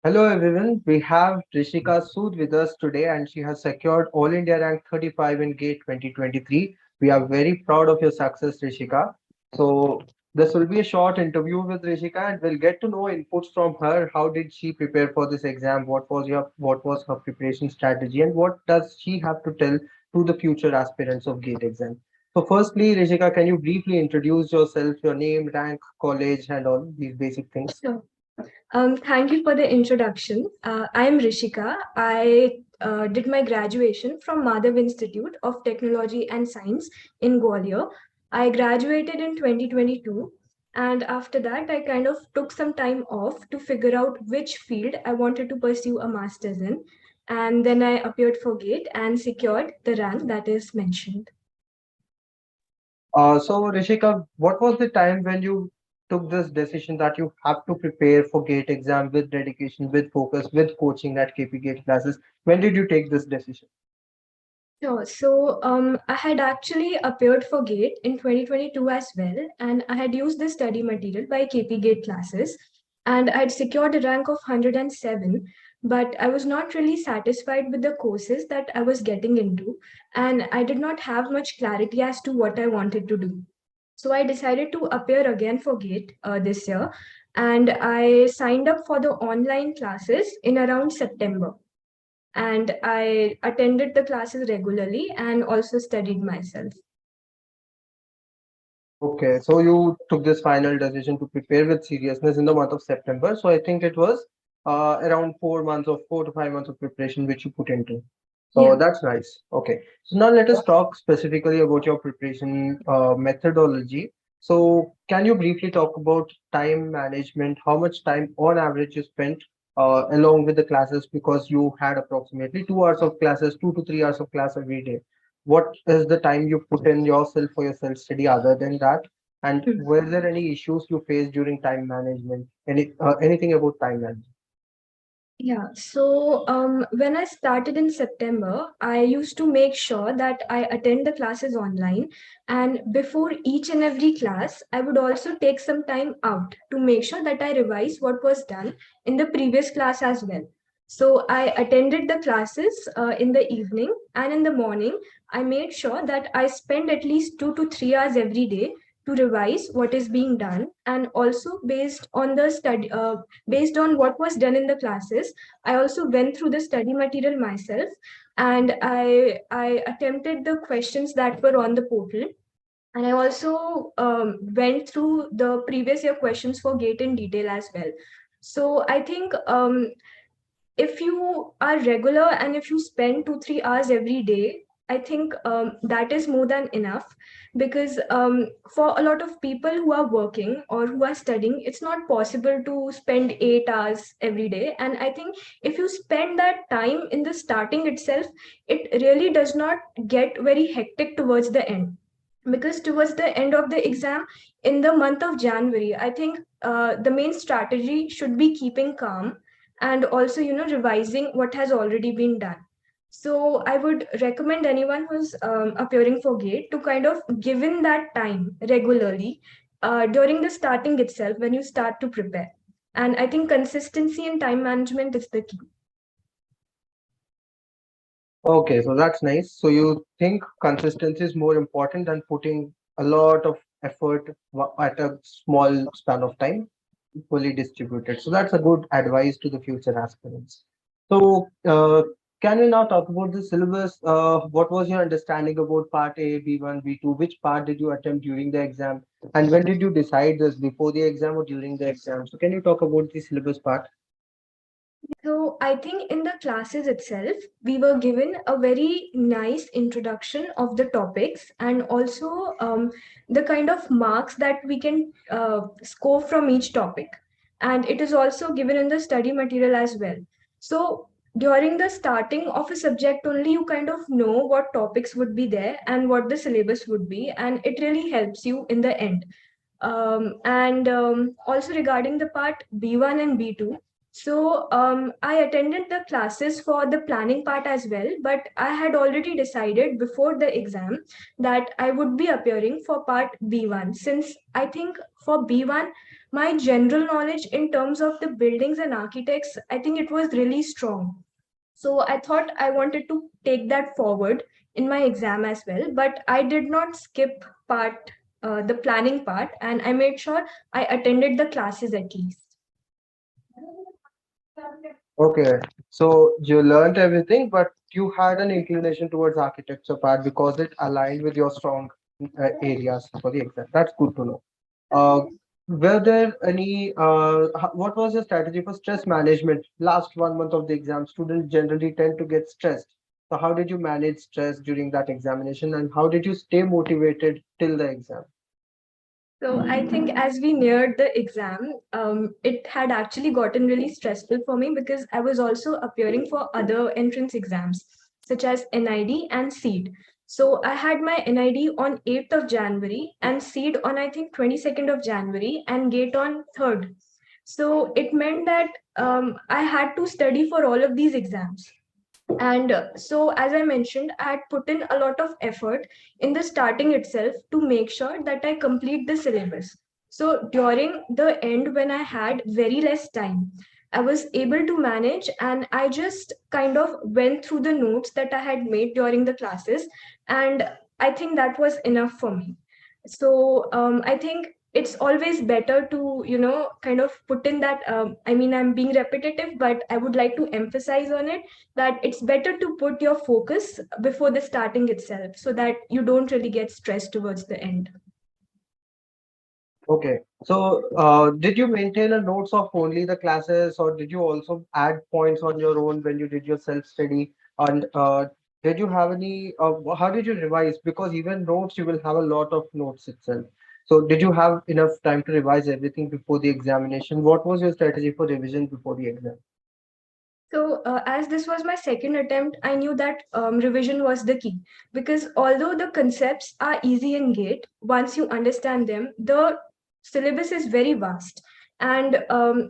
Hello everyone, we have Rishika Sood with us today and she has secured All India Rank 35 in GATE 2023. We are very proud of your success, Rishika. So this will be a short interview with Rishika and we'll get to know inputs from her. How did she prepare for this exam? What was her preparation strategy and what does she have to tell to the future aspirants of GATE exam? So firstly, Rishika, can you briefly introduce yourself, your name, rank, college and all these basic things? Sure. Thank you for the introduction. I am Rishika. I did my graduation from Madhav Institute of Technology and Science in Gwalior. I graduated in 2022, and after that, I kind of took some time off to figure out which field I wanted to pursue a master's in. And then I appeared for GATE and secured the rank that is mentioned. So Rishika, what was the time when you took this decision that you have to prepare for GATE exam with dedication, with focus, with coaching at KP GATE classes? When did you take this decision? Sure. I had actually appeared for GATE in 2022 as well, and I had used the study material by KP GATE classes, and I had secured a rank of 107. But I was not really satisfied with the courses that I was getting into, and I did not have much clarity as to what I wanted to do. So I decided to appear again for GATE this year, and I signed up for the online classes in around September, and I attended the classes regularly and also studied myself. Okay, so you took this final decision to prepare with seriousness in the month of September. So I think it was around 4 months or 4 to 5 months of preparation which you put into. So Yeah. that's nice. Okay. So now let us talk specifically about your preparation methodology. So can you briefly talk about time management? How much time on average you spent along with the classes because you had approximately 2 hours of classes, 2 to 3 hours of class every day. What is the time you put in yourself for your self study other than that? And Hmm. were there any issues you faced during time management? Anything about time management? When I started in September, I used to make sure that I attend the classes online. And before each and every class, I would also take some time out to make sure that I revise what was done in the previous class as well. So I attended the classes in the evening, and in the morning, I made sure that I spend at least 2 to 3 hours every day to revise what is being done, and also based on what was done in the classes, I also went through the study material myself, and I attempted the questions that were on the portal, and I also went through the previous year questions for GATE in detail as well. So I think if you are regular and if you spend 2 3 hours every day, I think that is more than enough, because for a lot of people who are working or who are studying, it's not possible to spend 8 hours every day. And I think if you spend that time in the starting itself, it really does not get very hectic towards the end, because towards the end of the exam in the month of January, I think the main strategy should be keeping calm and also revising what has already been done. So I would recommend anyone who's appearing for GATE to kind of give in that time regularly during the starting itself when you start to prepare. And I think consistency and time management is the key. Okay, so that's nice. So you think consistency is more important than putting a lot of effort at a small span of time, equally distributed. So that's a good advice to the future aspirants. So can we now talk about the syllabus? What was your understanding about part A, B1, B2? Which part did you attempt during the exam? And when did you decide this, before the exam or during the exam? So can you talk about the syllabus part? So I think in the classes itself, we were given a very nice introduction of the topics, and also the kind of marks that we can score from each topic. And it is also given in the study material as well. So during the starting of a subject only, you kind of know what topics would be there and what the syllabus would be, and it really helps you in the end. And Also regarding the part B1 and B2, I attended the classes for the planning part as well, but I had already decided before the exam that I would be appearing for part B1, since I think for B1 my general knowledge in terms of the buildings and architects, I think it was really strong. So I thought I wanted to take that forward in my exam as well, but I did not skip the planning part, and I made sure I attended the classes at least. Okay, so you learned everything, but you had an inclination towards architecture part because it aligned with your strong areas for the exam. That's good to know. Uh, were there any, what was your strategy for stress management? Last 1 month of the exam, students generally tend to get stressed. So how did you manage stress during that examination, and how did you stay motivated till the exam? So I think as we neared the exam, it had actually gotten really stressful for me because I was also appearing for other entrance exams such as NID and SEED. So I had my NID on 8th of January and SEED on I think 22nd of January and GATE on 3rd. So it meant that I had to study for all of these exams. And so, as I mentioned, I had put in a lot of effort in the starting itself to make sure that I complete the syllabus. So, during the end, when I had very less time, I was able to manage, and I just kind of went through the notes that I had made during the classes. And I think that was enough for me. So, I think it's always better to kind of put in that I mean, I'm being repetitive, but I would like to emphasize on it that it's better to put your focus before the starting itself so that you don't really get stressed towards the end. Okay, so did you maintain a notes of only the classes, or did you also add points on your own when you did your self-study? And did you have any, how did you revise? Because even notes, you will have a lot of notes itself. So did you have enough time to revise everything before the examination? What was your strategy for revision before the exam? So, as this was my second attempt, I knew that revision was the key because although the concepts are easy in GATE, once you understand them, the syllabus is very vast. And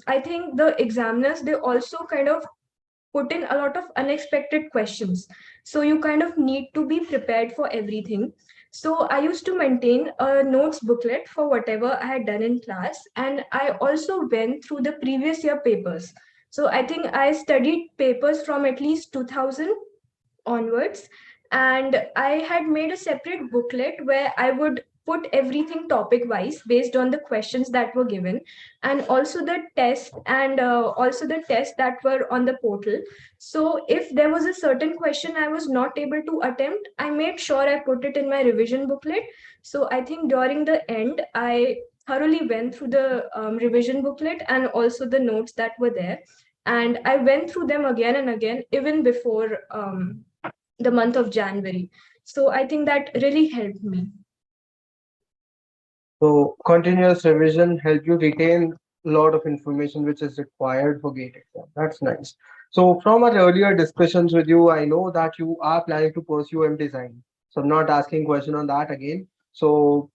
I think the examiners, they also kind of put in a lot of unexpected questions. So you kind of need to be prepared for everything. So I used to maintain a notes booklet for whatever I had done in class. And I also went through the previous year papers. So I think I studied papers from at least 2000 onwards. And I had made a separate booklet where I would put everything topic wise based on the questions that were given, and also the test and also the tests that were on the portal. So if there was a certain question I was not able to attempt, I made sure I put it in my revision booklet. So I think during the end, I thoroughly went through the revision booklet and also the notes that were there, and I went through them again and again even before the month of January. So I think that really helped me. So continuous revision help you retain a lot of information which is required for GATE exam. That's nice. So from our earlier discussions with you, I know that you are planning to pursue M design. So I'm not asking question on that again. So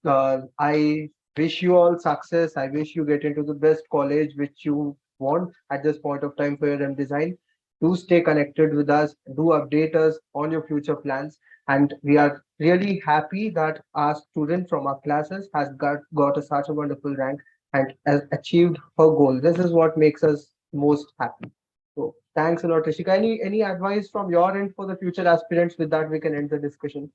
I wish you all success. I wish you get into the best college which you want at this point of time for your M design. Do stay connected with us. Do update us on your future plans. And we are really happy that our student from our classes has got such a wonderful rank and has achieved her goal. This is what makes us most happy. So thanks a lot, Rishika. Any advice from your end for the future aspirants? With that, we can end the discussion.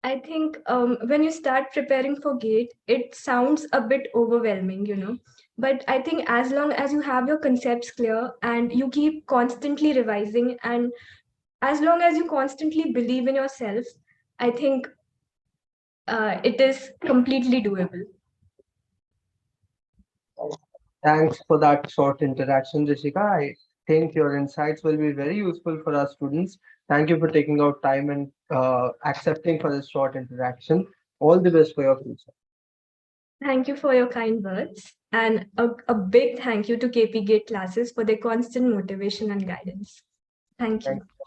I think when you start preparing for GATE, it sounds a bit overwhelming, But I think as long as you have your concepts clear and you keep constantly revising, and as long as you constantly believe in yourself, I think it is completely doable. Thanks for that short interaction, Rishika. I think your insights will be very useful for our students. Thank you for taking out time and accepting for this short interaction. All the best for your future. Thank you for your kind words. And a big thank you to KP GATE classes for their constant motivation and guidance. Thank Thank you.